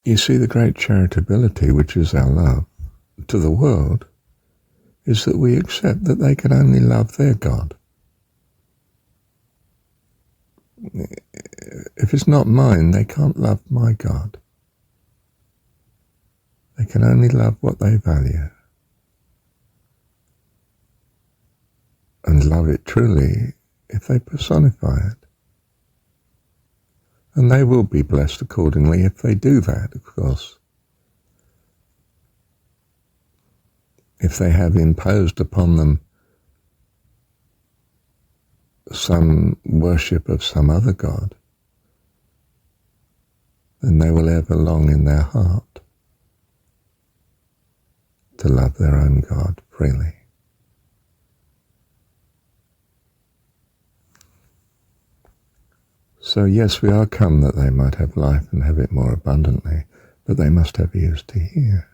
You see, the great charitability, which is our love to the world, is that we accept that they can only love their God. If it's not mine, they can't love my God. They can only love what they value and love it truly if they personify it. And they will be blessed accordingly if they do that, of course. If they have imposed upon them some worship of some other God, then they will ever long in their heart to love their own God freely. So yes, we are come that they might have life and have it more abundantly, but they must have ears to hear.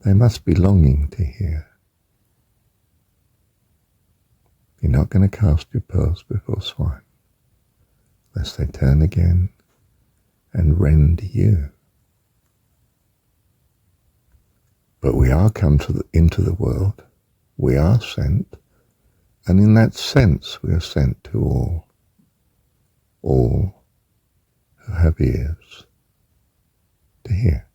They must be longing to hear. You're not going to cast your pearls before swine, lest they turn again and rend you. But we are come into the world, we are sent, and in that sense we are sent to all who have ears to hear.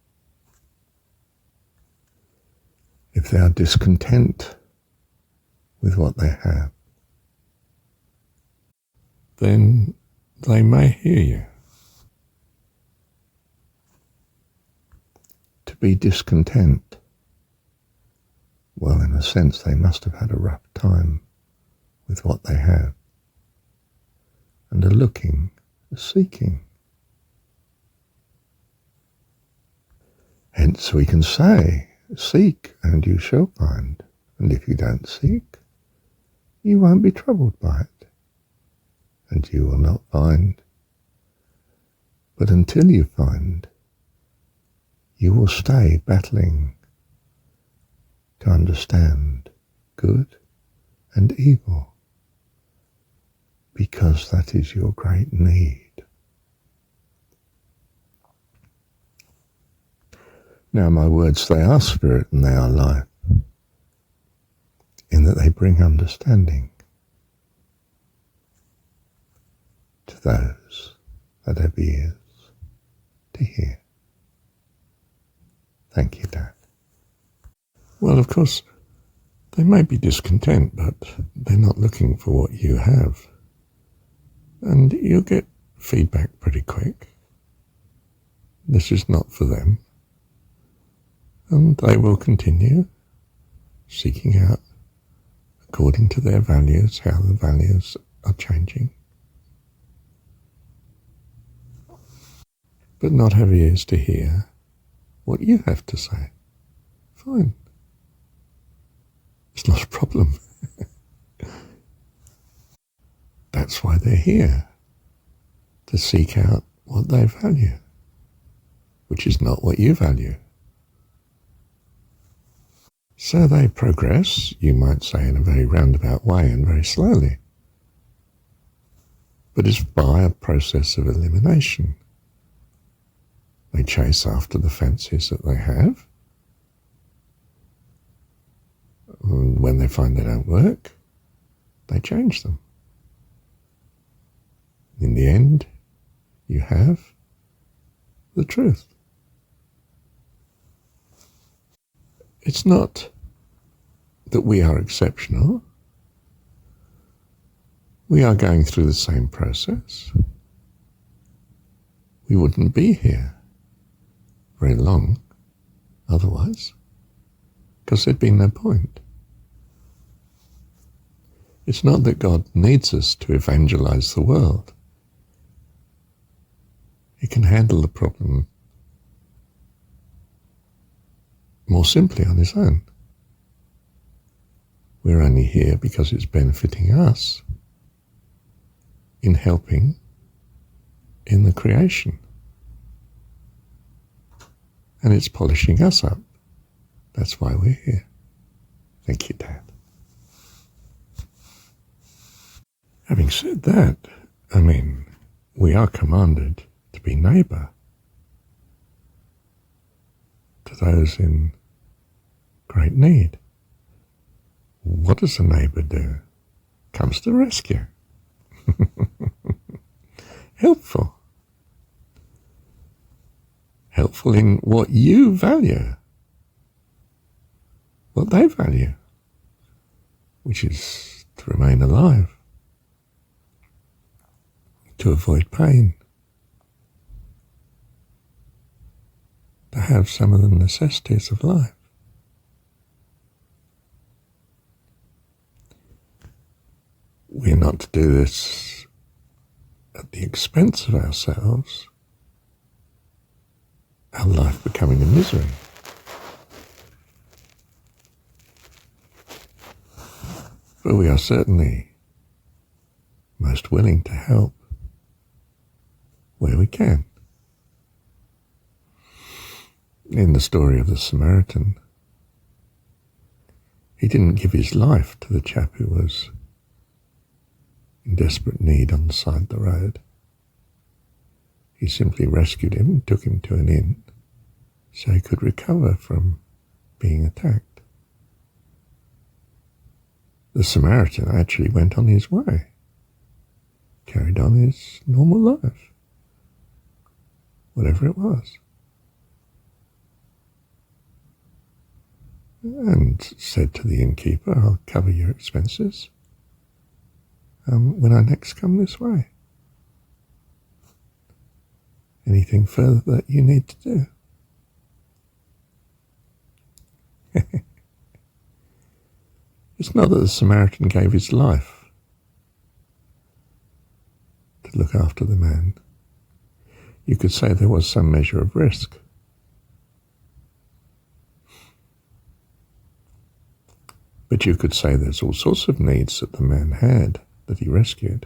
If they are discontent with what they have, then they may hear you. To be discontent, well, in a sense, they must have had a rough time with what they have, and are looking, seeking. Hence we can say, seek and you shall find, and if you don't seek, you won't be troubled by it, and you will not find. But until you find, you will stay battling to understand good and evil, because that is your great need. Now my words, they are spirit and they are life, in that they bring understanding to those that have ears to hear. Thank you, Dad. Well, of course, they may be discontent, but they're not looking for what you have. And you'll get feedback pretty quick. This is not for them. And they will continue seeking out, according to their values, how the values are changing. But not have ears to hear what you have to say. Fine. It's not a problem. That's why they're here, to seek out what they value, which is not what you value. So they progress, you might say, in a very roundabout way and very slowly. But it's by a process of elimination. They chase after the fancies that they have. And when they find they don't work, they change them. In the end, you have the truth. It's not that we are exceptional. We are going through the same process. We wouldn't be here very long otherwise, because there'd be no point. It's not that God needs us to evangelize the world. He can handle the problem more simply on his own. We're only here because it's benefiting us in helping in the creation. And it's polishing us up. That's why we're here. Thank you, Dad. Having said that, we are commanded to be neighbour to those in great need. What does the neighbour do? Comes to the rescue. Helpful. Helpful in what you value, what they value, which is to remain alive, to avoid pain, to have some of the necessities of life. We're not to do this at the expense of ourselves, our life becoming a misery. But we are certainly most willing to help where we can. In the story of the Samaritan, he didn't give his life to the chap who was in desperate need on the side of the road. He simply rescued him and took him to an inn so he could recover from being attacked. The Samaritan actually went on his way, carried on his normal life, whatever it was, and said to the innkeeper, I'll cover your expenses when I next come this way. Anything further that you need to do? It's not that the Samaritan gave his life to look after the man. You could say there was some measure of risk. But you could say there's all sorts of needs that the man had that he rescued,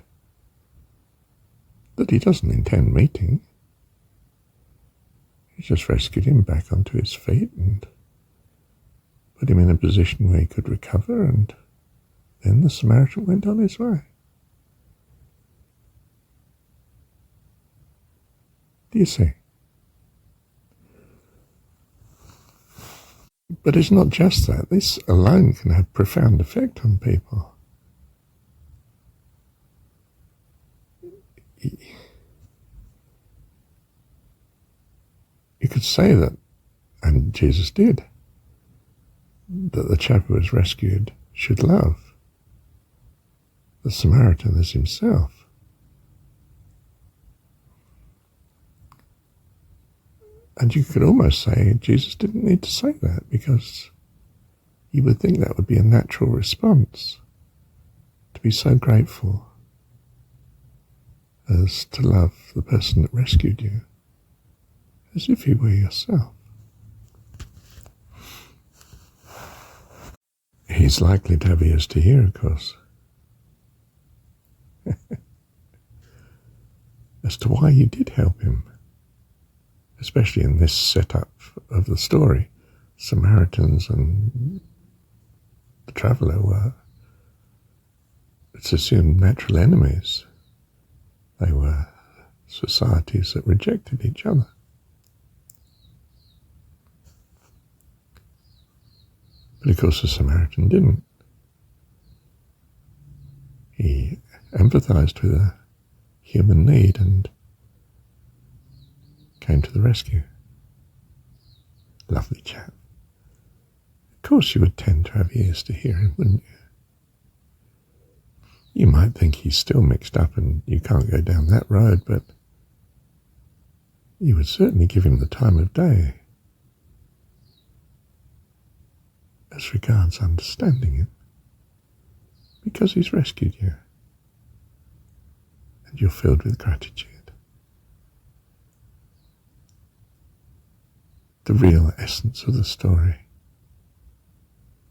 that he doesn't intend meeting. He just rescued him back onto his feet and put him in a position where he could recover, and then the Samaritan went on his way. Do you see? But it's not just that. This alone can have profound effect on people. You could say that, and Jesus did, that the chap who was rescued should love the Samaritan as himself. And you could almost say Jesus didn't need to say that, because you would think that would be a natural response, to be so grateful as to love the person that rescued you as if he were yourself. He's likely to have ears to hear, of course, as to why you did help him, especially in this setup of the story. Samaritans and the traveller were, it's assumed, natural enemies. They were societies that rejected each other. But of course the Samaritan didn't. He empathized with a human need and came to the rescue. Lovely chap. Of course you would tend to have ears to hear him, wouldn't you? You might think he's still mixed up and you can't go down that road, but you would certainly give him the time of day as regards understanding him, because he's rescued you and you're filled with gratitude. The real essence of the story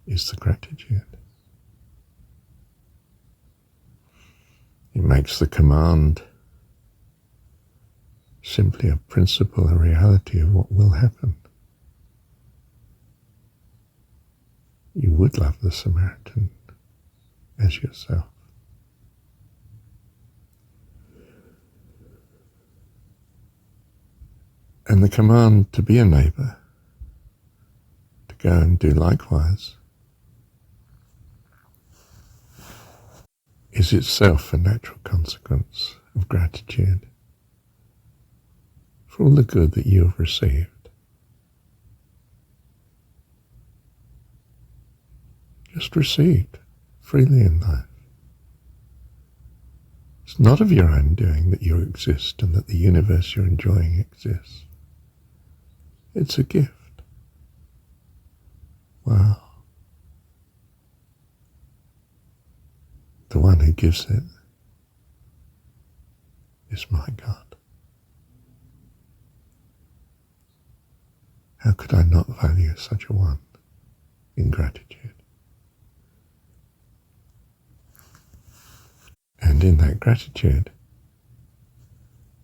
is the gratitude. It makes the command simply a principle, a reality of what will happen. You would love the Samaritan as yourself. And the command to be a neighbour go and do likewise is itself a natural consequence of gratitude for all the good that you have received. Just received freely in life. It's not of your own doing that you exist and that the universe you're enjoying exists. It's a gift. Wow. The one who gives it is my God. How could I not value such a one in gratitude? And in that gratitude,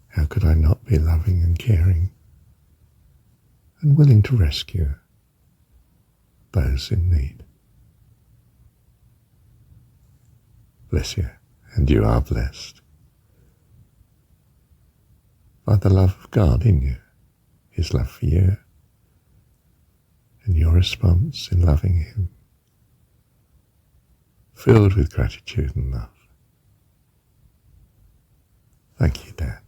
how could I not be loving and caring and willing to rescue those in need? Bless you, and you are blessed by the love of God in you, His love for you, and your response in loving Him, filled with gratitude and love. Thank you, Dad.